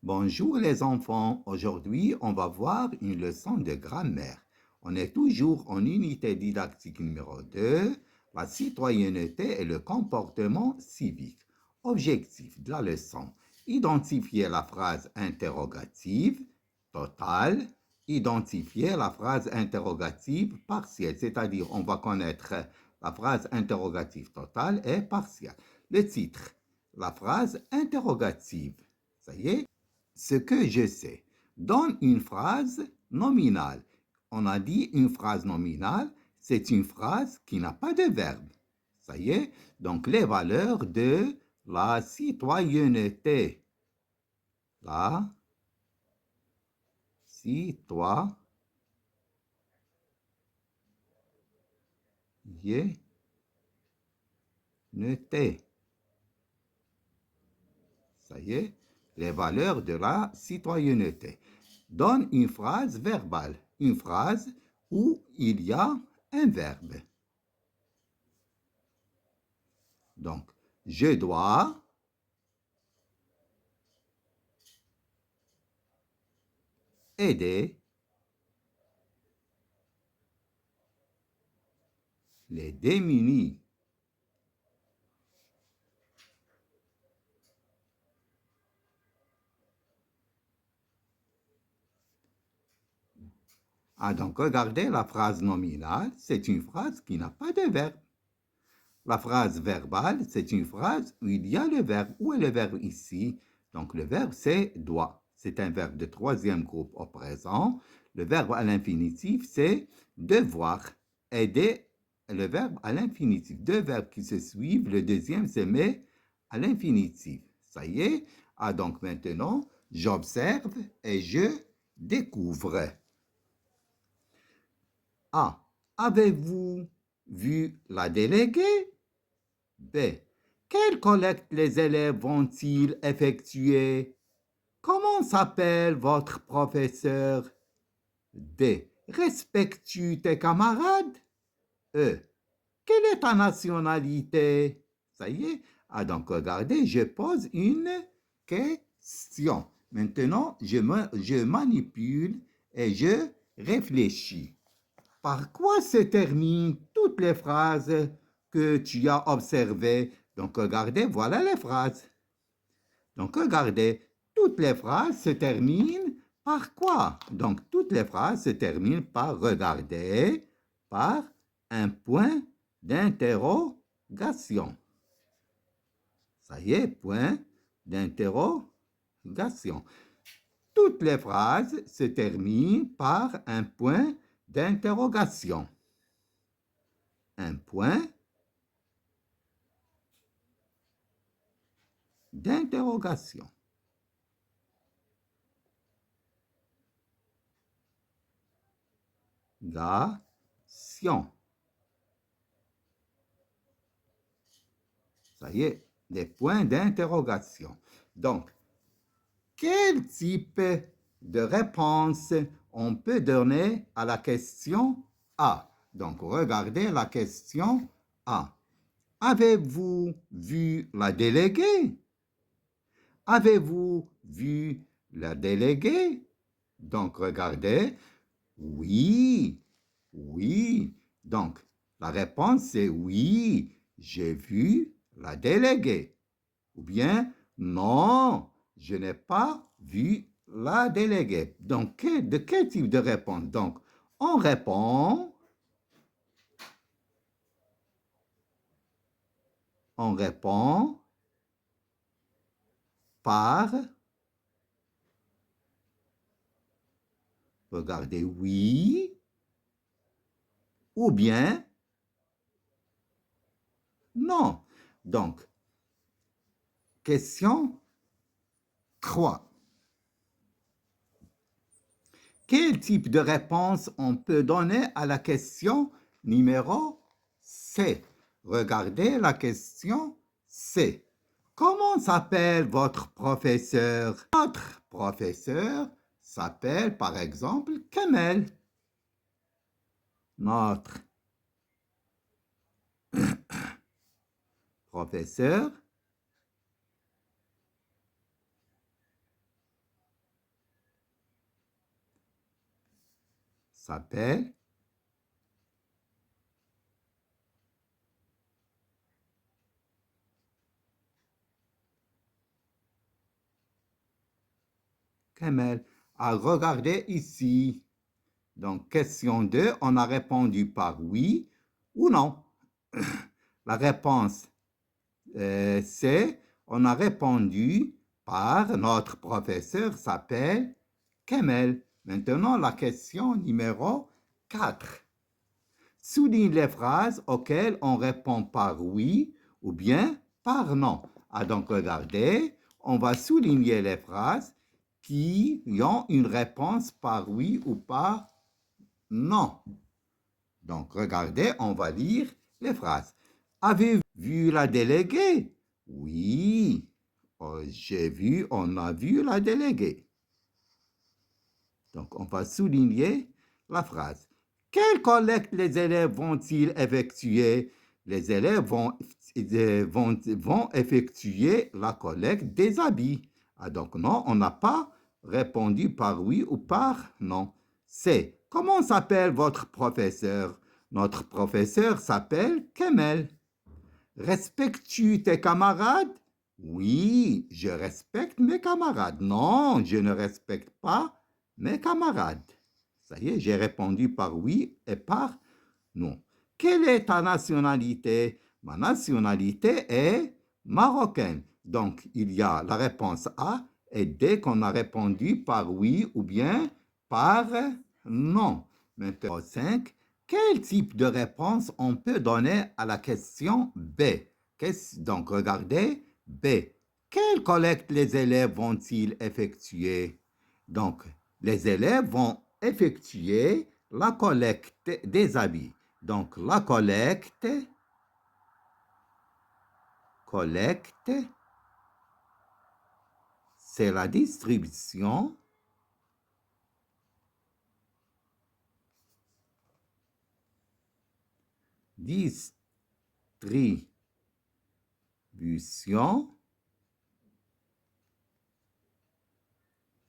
Bonjour les enfants, aujourd'hui on va voir une leçon de grammaire. On est toujours en unité didactique numéro 2, la citoyenneté et le comportement civique. Objectif de la leçon, identifier la phrase interrogative totale, identifier la phrase interrogative partielle, c'est-à-dire on va connaître la phrase interrogative totale et partielle. Le titre, la phrase interrogative, ça y est, ce que je sais. Donne une phrase nominale. On a dit une phrase nominale, c'est une phrase qui n'a pas de verbe. Ça y est, donc les valeurs de la citoyenneté. La citoyenneté. Ça y est, les valeurs de la citoyenneté. Donne une phrase verbale, une phrase où il y a un verbe. Donc, je dois aider les démunis. Ah, donc regardez la phrase nominale, c'est une phrase qui n'a pas de verbe. La phrase verbale, c'est une phrase où il y a le verbe. Où est le verbe ici? Donc le verbe, c'est doit. C'est un verbe de troisième groupe au présent. Le verbe à l'infinitif, c'est devoir. Aider, le verbe à l'infinitif. Deux verbes qui se suivent. Le deuxième se met à l'infinitif. Ça y est. Ah, donc maintenant, j'observe et je découvre. A. Avez-vous vu la déléguée? B. Quelle collecte les élèves vont-ils effectuer? Comment s'appelle votre professeur? D. Respectes-tu tes camarades? E. Quelle est ta nationalité? Ça y est. Ah, donc regardez, je pose une question. Maintenant, je manipule et je réfléchis. Par quoi se terminent toutes les phrases que tu as observées? Donc, regardez, voilà les phrases. Donc, regardez, toutes les phrases se terminent par quoi? Donc, toutes les phrases se terminent par regarder, par un point d'interrogation. Ça y est, point d'interrogation. Toutes les phrases se terminent par un point d'interrogation. Un point d'interrogation. Gation. Ça y est, des points d'interrogation. Donc, quel type de réponse on peut donner à la question A? Donc, regardez la question A. Avez-vous vu la déléguée? Avez-vous vu la déléguée? Donc, regardez. Oui, oui. Donc, la réponse c'est oui, j'ai vu la déléguée. Ou bien, non, je n'ai pas vu la déléguée. Donc, de quel type de réponse? Donc, on répond par, regardez, oui, ou bien, non. Donc, question 3. Quel type de réponse on peut donner à la question numéro C? Regardez la question C. Comment s'appelle votre professeur? Notre professeur s'appelle par exemple Kamel. Notre professeur s'appelle Kamel. Regardez ici. Donc, question 2, on a répondu par oui ou non. La réponse c'est, on a répondu par notre professeur s'appelle Kamel. Maintenant, la question numéro 4. Souligne les phrases auxquelles on répond par oui ou bien par non. Donc, regardez, on va souligner les phrases qui ont une réponse par oui ou par non. Donc, regardez, on va lire les phrases. Avez-vous vu la déléguée? Oui, on a vu la déléguée. Donc, on va souligner la phrase. Quelle collecte les élèves vont-ils effectuer? Les élèves vont effectuer la collecte des habits. Donc, non, on n'a pas répondu par oui ou par non. C'est, comment s'appelle votre professeur? Notre professeur s'appelle Kemel. Respectes-tu tes camarades? Oui, je respecte mes camarades. Non, je ne respecte pas mes camarades. Ça y est, j'ai répondu par oui et par non. Quelle est ta nationalité? Ma nationalité est marocaine. Donc, il y a la réponse A et dès qu'on a répondu par oui ou bien par non. Maintenant, 5. Quel type de réponse on peut donner à la question B? Donc, regardez B. Quelle collecte les élèves vont-ils effectuer? Donc, les élèves vont effectuer la collecte des habits. Donc, la collecte, c'est la distribution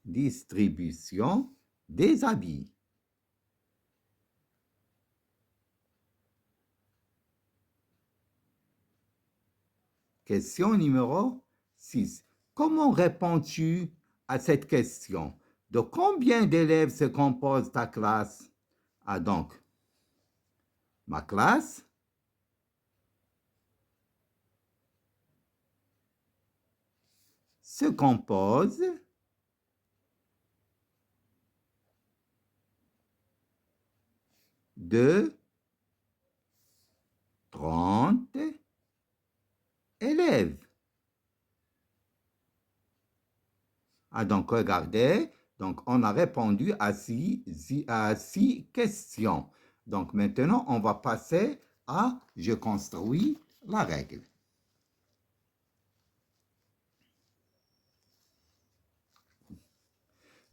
distribution des habits. Question numéro 6. Comment réponds-tu à cette question? De combien d'élèves se compose ta classe? Donc, ma classe se compose de 30 élèves. Donc, regardez, donc on a répondu à six questions. Donc, maintenant, on va passer à « Je construis la règle ».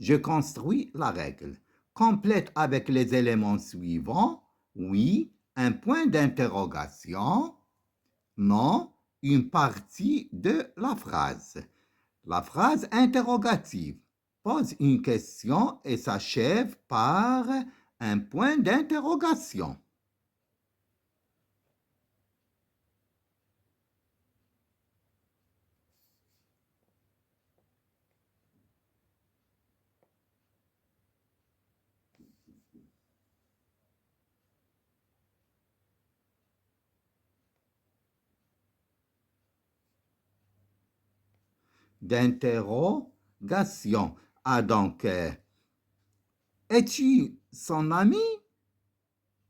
Je construis la règle. Complète avec les éléments suivants. Oui, un point d'interrogation. Non, une partie de la phrase. La phrase interrogative pose une question et s'achève par un point d'interrogation. D'interrogation. Donc, es-tu son ami?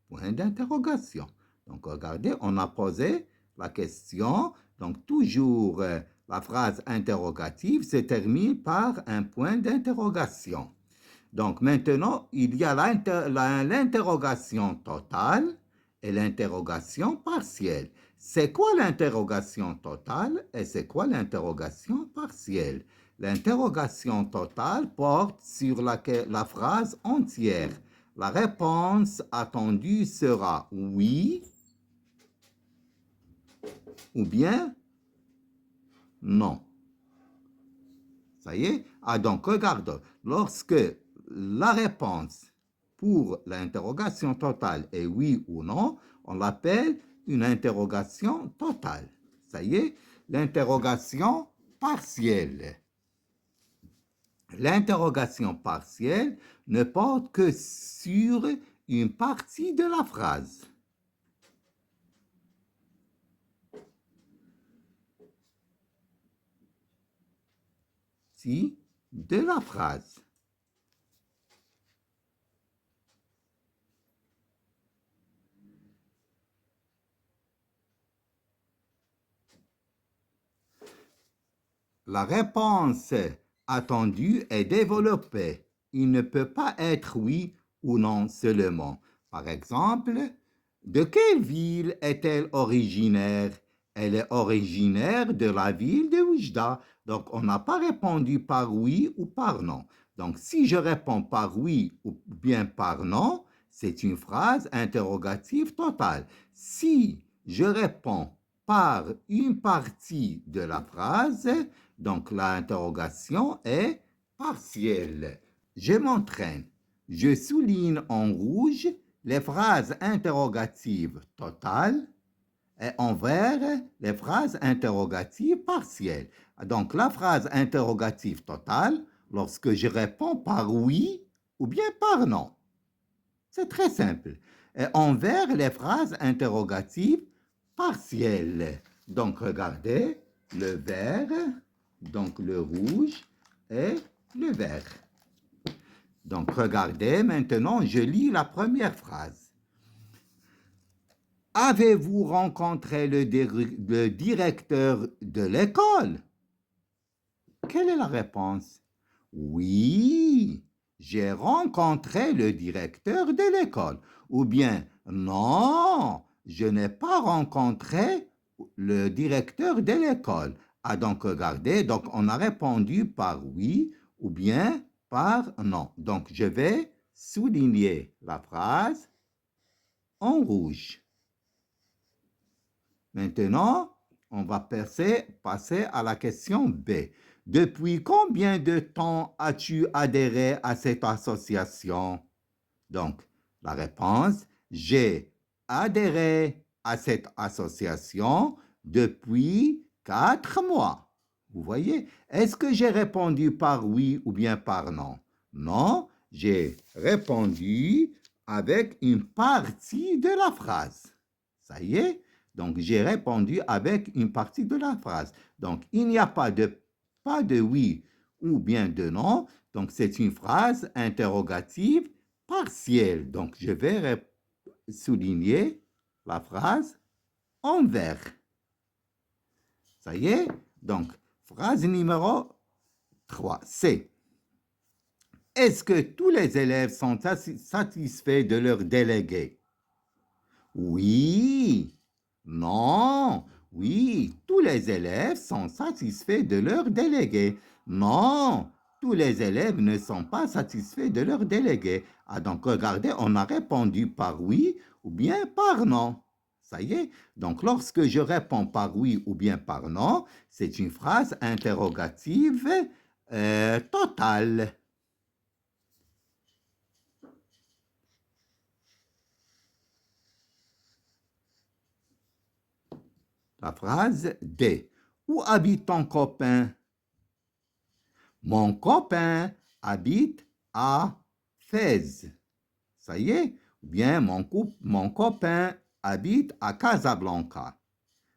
Point d'interrogation. Donc, regardez, on a posé la question. Donc, toujours, la phrase interrogative se termine par un point d'interrogation. Donc, maintenant, il y a l'interrogation totale et l'interrogation partielle. C'est quoi l'interrogation totale et c'est quoi l'interrogation partielle? L'interrogation totale porte sur la phrase entière. La réponse attendue sera oui ou bien non. Ça y est? Donc, regarde, lorsque la réponse pour l'interrogation totale est oui ou non, on l'appelle une interrogation totale. Ça y est, l'interrogation partielle. L'interrogation partielle ne porte que sur une partie de la phrase. Si, de la phrase. La réponse attendue est développée. Il ne peut pas être oui ou non seulement. Par exemple, de quelle ville est-elle originaire? Elle est originaire de la ville de Oujda. Donc, on n'a pas répondu par oui ou par non. Donc, si je réponds par oui ou bien par non, c'est une phrase interrogative totale. Si je réponds par une partie de la phrase, donc l'interrogation est partielle. Je m'entraîne. Je souligne en rouge les phrases interrogatives totales et en vert les phrases interrogatives partielles. Donc la phrase interrogative totale, lorsque je réponds par oui ou bien par non. C'est très simple. Et en vert les phrases interrogatives partielles. Donc regardez, le vert, donc le rouge et le vert. Donc regardez, maintenant je lis la première phrase. Avez-vous rencontré le directeur de l'école? Quelle est la réponse? Oui, j'ai rencontré le directeur de l'école. Ou bien, non, je n'ai pas rencontré le directeur de l'école. Ah, donc regardez, donc on a répondu par oui ou bien par non. Donc je vais souligner la phrase en rouge. Maintenant, on va passer à la question B. Depuis combien de temps as-tu adhéré à cette association? Donc, la réponse, j'ai adhéré à cette association depuis 4 mois. Vous voyez, est-ce que j'ai répondu par oui ou bien par non? Non, j'ai répondu avec une partie de la phrase. Ça y est? Donc, j'ai répondu avec une partie de la phrase. Donc, il n'y a pas de oui ou bien de non. Donc, c'est une phrase interrogative partielle. Donc, je vais souligner la phrase en vert. Ça y est? Donc, phrase numéro 3, c'est: est-ce que tous les élèves sont satisfaits de leur délégué? Oui. Non. Oui, tous les élèves sont satisfaits de leur délégué. Non, tous les élèves ne sont pas satisfaits de leur délégué. Ah, donc regardez, on a répondu par oui ou bien par non. Ça y est. Donc lorsque je réponds par oui ou bien par non, c'est une phrase interrogative totale. La phrase D. Où habite ton copain? Mon copain habite à Fès. Ça y est? Ou bien mon copain habite à Casablanca.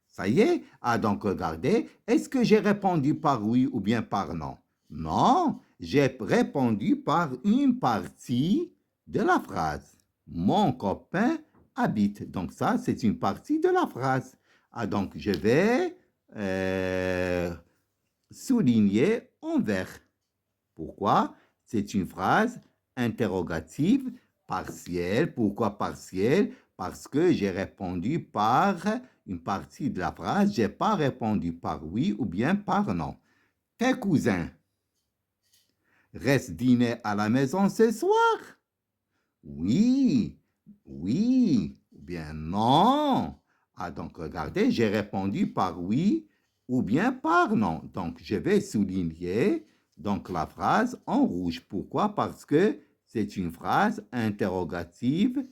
Ça y est? Ah, donc regardez, est-ce que j'ai répondu par oui ou bien par non? Non, j'ai répondu par une partie de la phrase. Mon copain habite. Donc ça, c'est une partie de la phrase. Ah, donc je vais souligner en vert. Pourquoi? C'est une phrase interrogative partielle. Pourquoi partielle? Parce que j'ai répondu par une partie de la phrase. Je n'ai pas répondu par oui ou bien par non. Tes cousins restent dîner à la maison ce soir? Oui, oui, ou bien non. Ah, donc regardez, j'ai répondu par oui ou bien par non. Donc je vais souligner donc la phrase en rouge. Pourquoi? Parce que c'est une phrase interrogative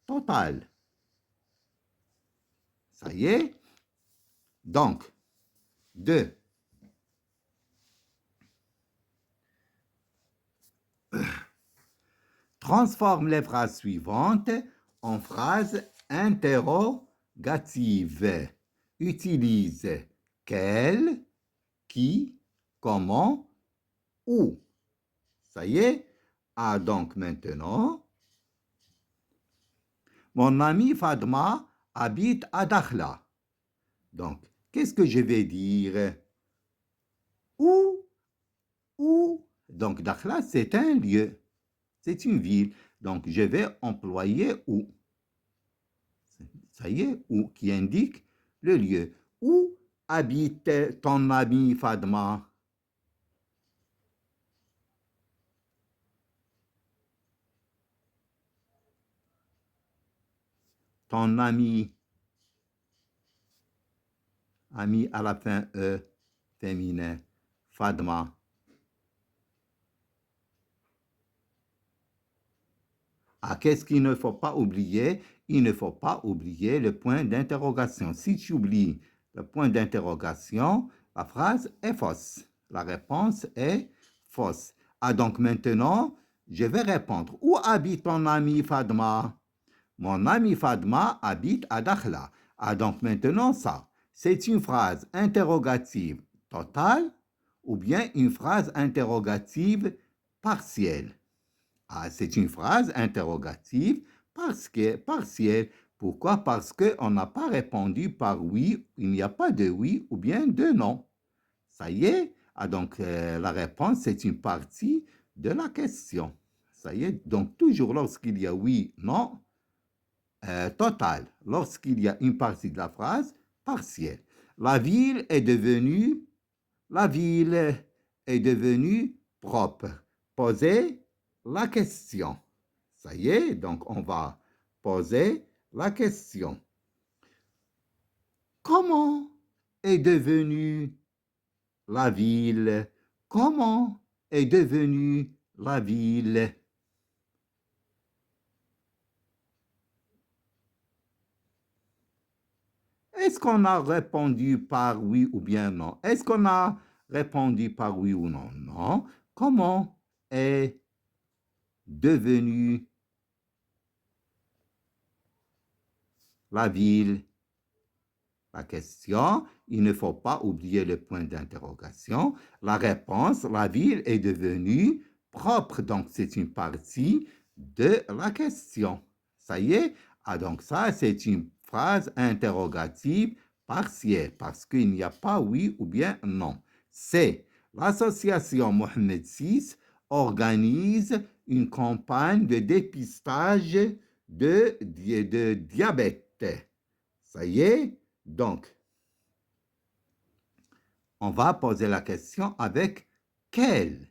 totale. Ça y est? Donc, 2. Transforme les phrases suivantes en phrases interrogatives. Utilise quel, qui, comment, où. Ça y est? Ah, donc maintenant, mon ami Fadma habite à Dakhla. Donc, qu'est-ce que je vais dire? Où? Où? Donc, Dakhla, c'est un lieu. C'est une ville. Donc, je vais employer où. Ça y est, où, qui indique le lieu. Où habite ton ami Fadma? Ton ami à la fin E, féminin, Fadma. Ah, qu'est-ce qu'il ne faut pas oublier? Il ne faut pas oublier le point d'interrogation. Si tu oublies le point d'interrogation, la phrase est fausse. La réponse est fausse. Ah, donc maintenant, je vais répondre. Où habite ton ami Fadma? Mon ami Fadma habite à Dakhla. Ah, donc maintenant, ça, c'est une phrase interrogative totale ou bien une phrase interrogative partielle. Ah, c'est une phrase interrogative partielle. Pourquoi? Parce qu'on n'a pas répondu par oui, il n'y a pas de oui ou bien de non. Ça y est? Ah, donc la réponse, c'est une partie de la question. Ça y est? Donc toujours lorsqu'il y a oui, non, total. Lorsqu'il y a une partie de la phrase, partielle. La ville est devenue propre. Posez la question. Ça y est, donc on va poser la question. Comment est devenue la ville? Comment est devenue la ville? Est-ce qu'on a répondu par oui ou bien non? Est-ce qu'on a répondu par oui ou non? Non. Comment est devenue la ville? La question, il ne faut pas oublier le point d'interrogation. La réponse, la ville est devenue propre. Donc, c'est une partie de la question. Ça y est? Ah, donc ça, c'est une phrase interrogative partielle parce qu'il n'y a pas oui ou bien non. C'est l'association Mohamed VI organise une campagne de dépistage de diabète. Ça y est? Donc, on va poser la question avec quelle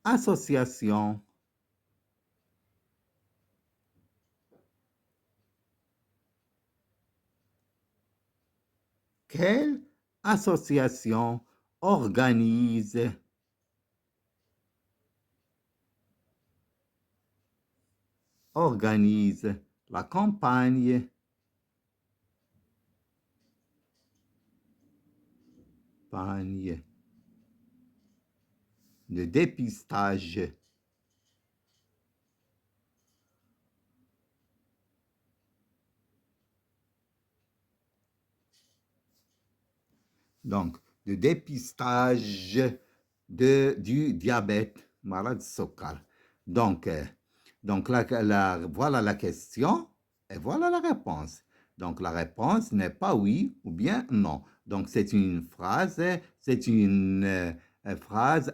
association organise la campagne de dépistage donc de dépistage du diabète, malade sokal. Donc, voilà la question et voilà la réponse. Donc, la réponse n'est pas oui ou bien non. Donc, c'est une phrase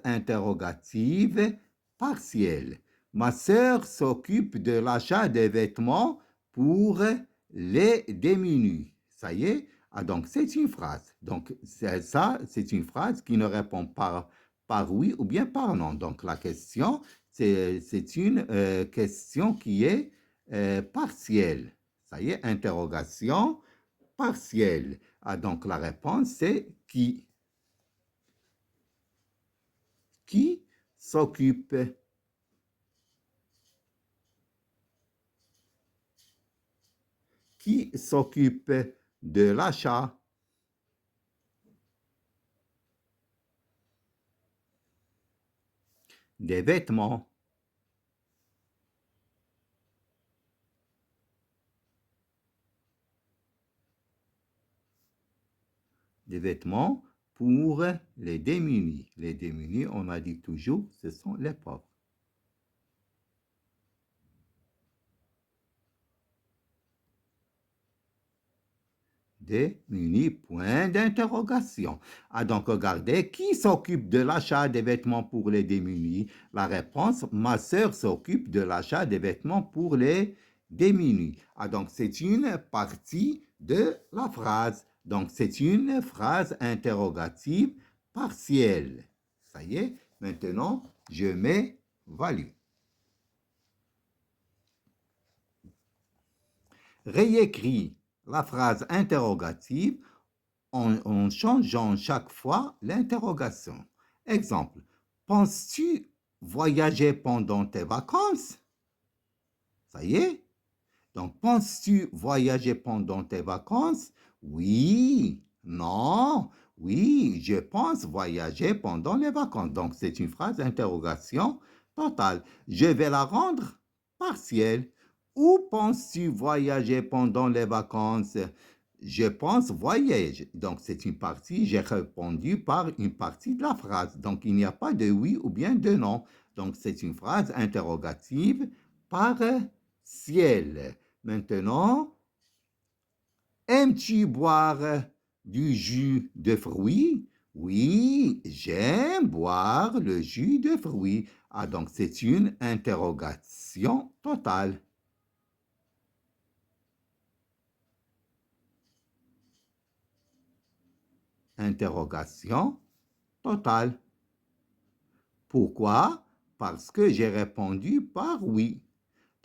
interrogative partielle. Ma sœur s'occupe de l'achat des vêtements pour les démunis. Ça y est? Ah, donc, c'est une phrase. Donc, c'est une phrase qui ne répond pas par oui ou bien par non. Donc, la question, c'est une question qui est partielle. Ça y est, interrogation partielle. Ah, donc la réponse, c'est qui. Qui s'occupe? Qui s'occupe de l'achat? Des vêtements. Des vêtements pour les démunis. Les démunis, on a dit toujours, ce sont les pauvres. Démunis, point d'interrogation. Ah, donc regardez, qui s'occupe de l'achat des vêtements pour les démunis? La réponse, ma sœur s'occupe de l'achat des vêtements pour les démunis. Ah, donc c'est une partie de la phrase. Donc c'est une phrase interrogative partielle. Ça y est, maintenant je m'évalue. Réécris la phrase interrogative en changeant chaque fois l'interrogation. Exemple, penses-tu voyager pendant tes vacances? Ça y est. Donc, penses-tu voyager pendant tes vacances? Oui, non, oui, je pense voyager pendant les vacances. Donc, c'est une phrase d'interrogation totale. Je vais la rendre partielle. Où penses-tu voyager pendant les vacances? Je pense voyage. Donc, c'est une partie, j'ai répondu par une partie de la phrase. Donc, il n'y a pas de oui ou bien de non. Donc, c'est une phrase interrogative partielle. Maintenant, aimes-tu boire du jus de fruits? Oui, j'aime boire le jus de fruits. Ah, donc c'est une interrogation totale. Interrogation totale. Pourquoi? Parce que j'ai répondu par oui.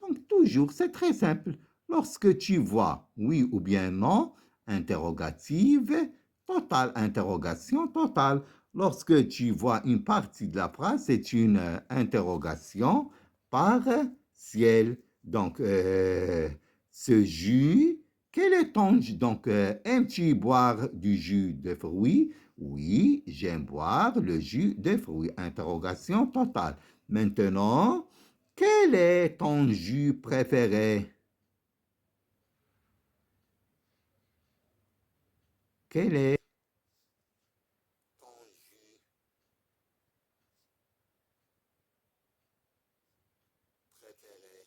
Donc toujours, c'est très simple. Lorsque tu vois oui ou bien non, interrogative totale, interrogation totale. Lorsque tu vois une partie de la phrase, c'est une interrogation partielle. Donc, ce jus, quel est ton jus? Donc, aimes-tu boire du jus de fruits? Oui, j'aime boire le jus de fruits. Interrogation totale. Maintenant, quel est ton jus préféré? Quel est ton jus préféré?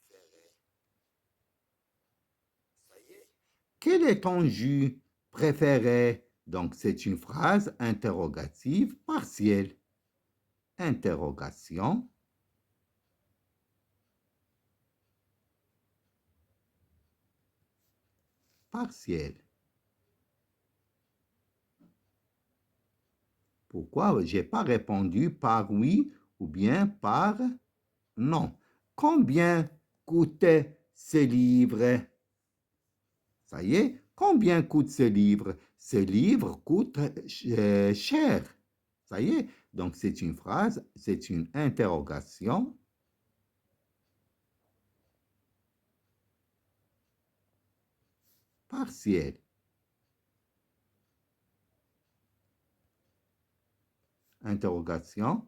Préféré. Ça y est. Quel est ton jus préféré? Donc, c'est une phrase interrogative partielle. Interrogation partielle. Pourquoi je n'ai pas répondu par oui ou bien par non? Combien coûtait ce livre? Ça y est, combien coûte ce livre? Ce livre coûte cher. Ça y est, donc c'est une phrase, c'est une interrogation partielle. Interrogation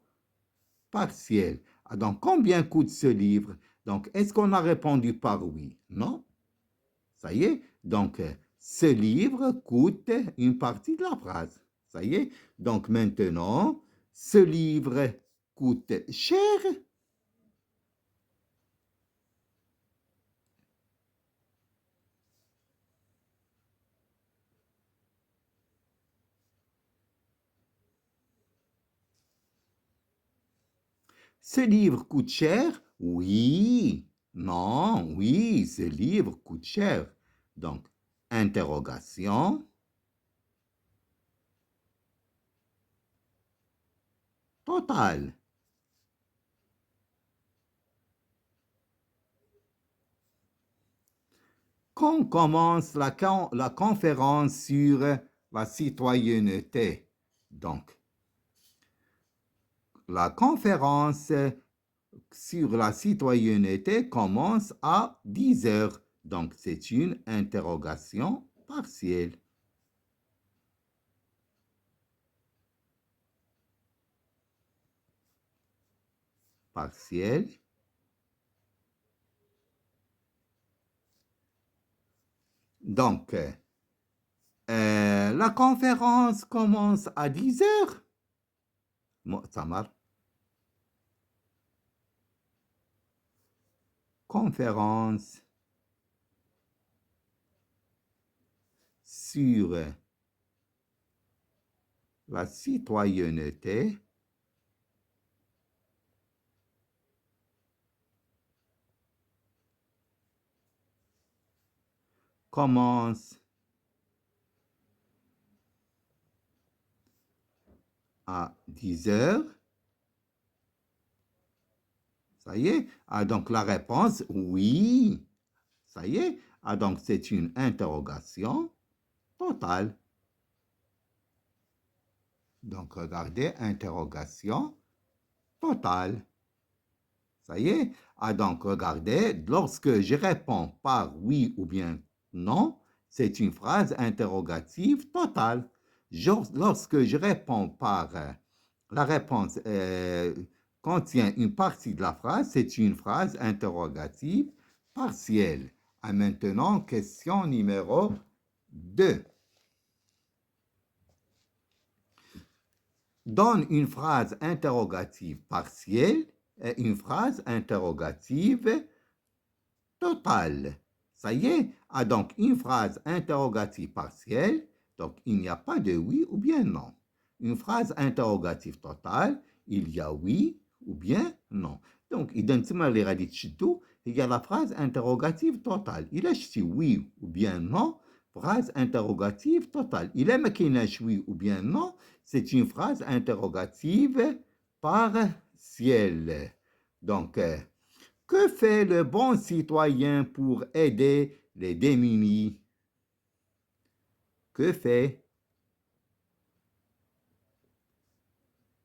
partielle. Ah, donc, combien coûte ce livre? Donc, est-ce qu'on a répondu par oui? Non. Ça y est. Donc, ce livre coûte une partie de la phrase. Ça y est. Donc, maintenant, ce livre coûte cher. Ce livre coûte cher? Oui. Non, oui, ce livre coûte cher. Donc, interrogation totale. Quand commence la conférence sur la citoyenneté? Donc, la conférence sur la citoyenneté commence à 10 heures. Donc, c'est une interrogation partielle. Partielle. Donc, la conférence commence à 10 heures. مؤتمر. Conférence sur la citoyenneté commence à 10 heures. Ça y est. Ah, donc la réponse, oui. Ça y est. Ah, donc c'est une interrogation totale. Donc regardez, interrogation totale. Ça y est. Ah, donc regardez, lorsque je réponds par oui ou bien non, c'est une phrase interrogative totale. Lorsque je réponds par la réponse contient une partie de la phrase, c'est une phrase interrogative partielle. Et maintenant, question numéro 2. Donne une phrase interrogative partielle et une phrase interrogative totale. Ça y est. Ah, donc une phrase interrogative partielle, donc il n'y a pas de oui ou bien non. Une phrase interrogative totale, il y a oui ou bien non. Donc, identiquement les radicaux, il y a la phrase interrogative totale. Il est oui ou bien non, phrase interrogative totale. Il est maquinage oui ou bien non, c'est une phrase interrogative partielle. Donc, que fait le bon citoyen pour aider les démunis? Que fait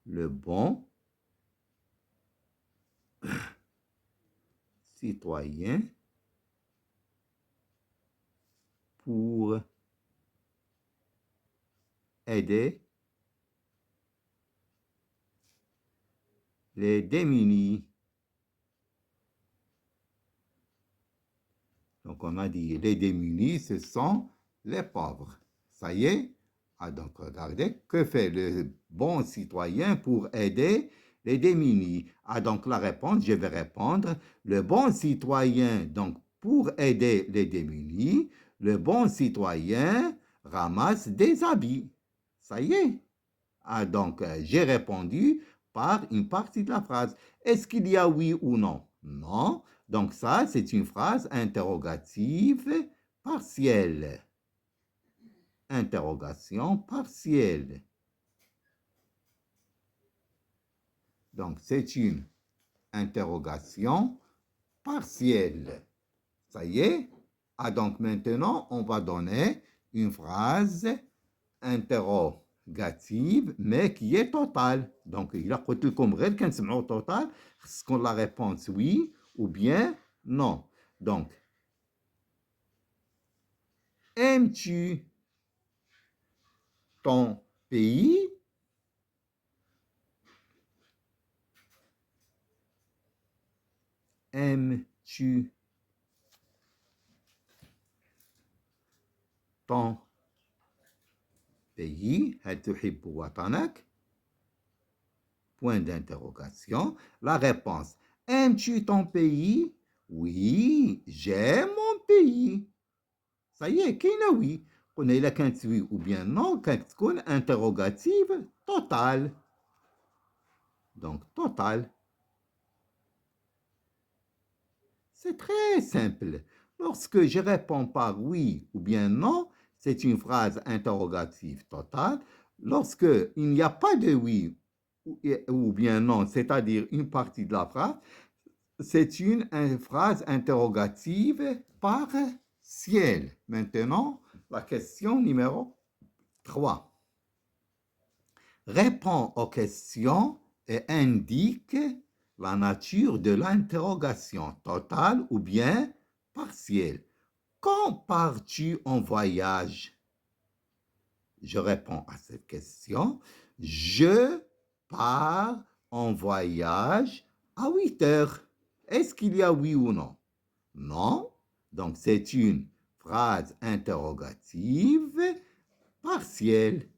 le bon citoyen pour aider les démunis? Donc, on a dit les démunis, ce sont les pauvres. Ça y est? Ah, donc, regardez, que fait le bon citoyen pour aider les démunis? Ah, donc, la réponse, je vais répondre, le bon citoyen, donc, pour aider les démunis, le bon citoyen ramasse des habits. Ça y est? Ah, donc, j'ai répondu par une partie de la phrase. Est-ce qu'il y a oui ou non? Non. Donc ça, c'est une phrase interrogative partielle. Interrogation partielle. Donc c'est une interrogation partielle. Ça y est? Ah, donc maintenant, on va donner une phrase interrogative, mais qui est totale. Donc, il a قلت لكم غير كنسمعوا total, خصكم la réponse oui ou bien non. Donc, aimes-tu ton pays? Aimes-tu ton pays? هل تحب وطنك? Point d'interrogation. La réponse. Aimes-tu ton pays? Oui, j'aime mon pays. Ça y est, كاينه oui. قلنا إلا كانت oui ou bien non, كانت تكون interrogative totale. Donc, total. C'est très simple. Lorsque je réponds par oui ou bien non, c'est une phrase interrogative totale. Lorsque il n'y a pas de oui ou bien non, c'est-à-dire une partie de la phrase, c'est une phrase interrogative partielle. ciel. Maintenant, la question numéro 3. Réponds aux questions et indique la nature de l'interrogation, totale ou bien partielle. Quand pars-tu en voyage? Je réponds à cette question. Je pars en voyage à 8 heures. Est-ce qu'il y a oui ou non? Non. Donc, c'est une phrase interrogative partielle.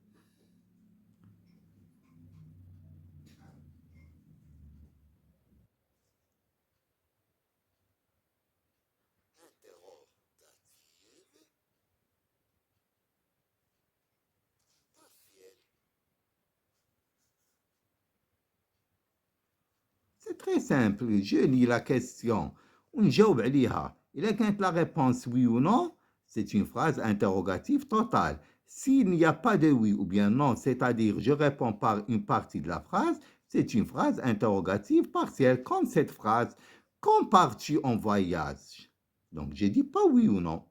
C'est très simple. Je lis la question. ونجاوب عليها. إذا كانت la réponse oui ou non, c'est une phrase interrogative totale. S'il n'y a pas de oui ou bien non, c'est-à-dire je réponds par une partie de la phrase, c'est une phrase interrogative partielle, comme cette phrase. Quand pars-tu en voyage? Donc, je dis pas oui ou non.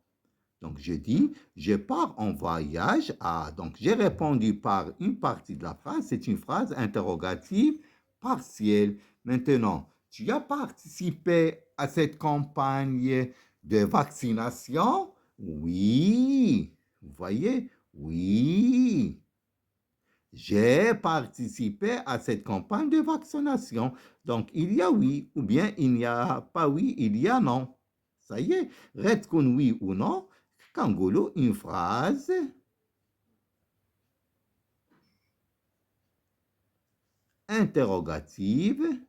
Donc, je dis, je pars en voyage à. Donc, j'ai répondu par une partie de la phrase. C'est une phrase interrogative partielle. Maintenant, tu as participé à cette campagne de vaccination? Oui. Vous voyez? Oui. J'ai participé à cette campagne de vaccination. Donc, il y a oui, ou bien il n'y a pas oui, il y a non. Ça y est, reste qu'on oui ou non, Kangolo, une phrase interrogative,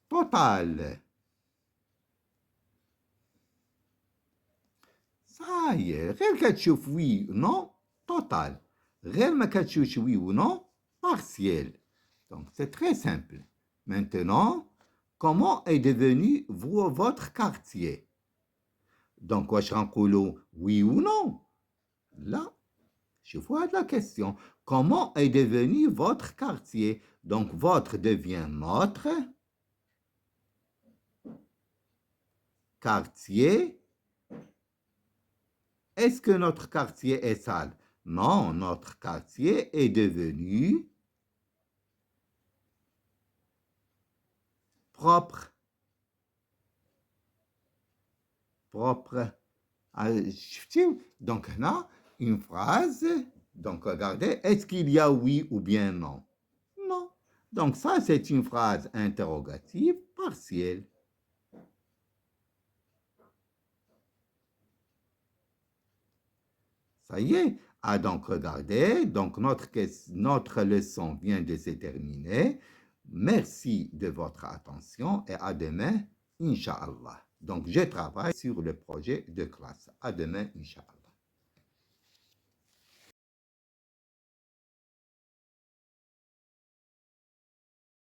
totale. Ça y est, غير كتشوف oui ou non, total. غير ما كتشوفش oui ou non, partiel. Donc, c'est très simple. Maintenant, comment est devenu votre quartier? Donc, واش غنقولوا oui ou non? Là, je vois la question. Comment est devenu votre quartier? Donc, votre devient notre. Quartier. Est-ce que notre quartier est sale? Non, notre quartier est devenu propre. Propre. Donc là, une phrase. Donc regardez, est-ce qu'il y a oui ou bien non? Non. Donc ça, c'est une phrase interrogative partielle. Ça y est. Ah, donc regardez, donc notre leçon vient de se terminer. Merci de votre attention et à demain, Inch'Allah. Donc je travaille sur le projet de classe. À demain, Inch'Allah.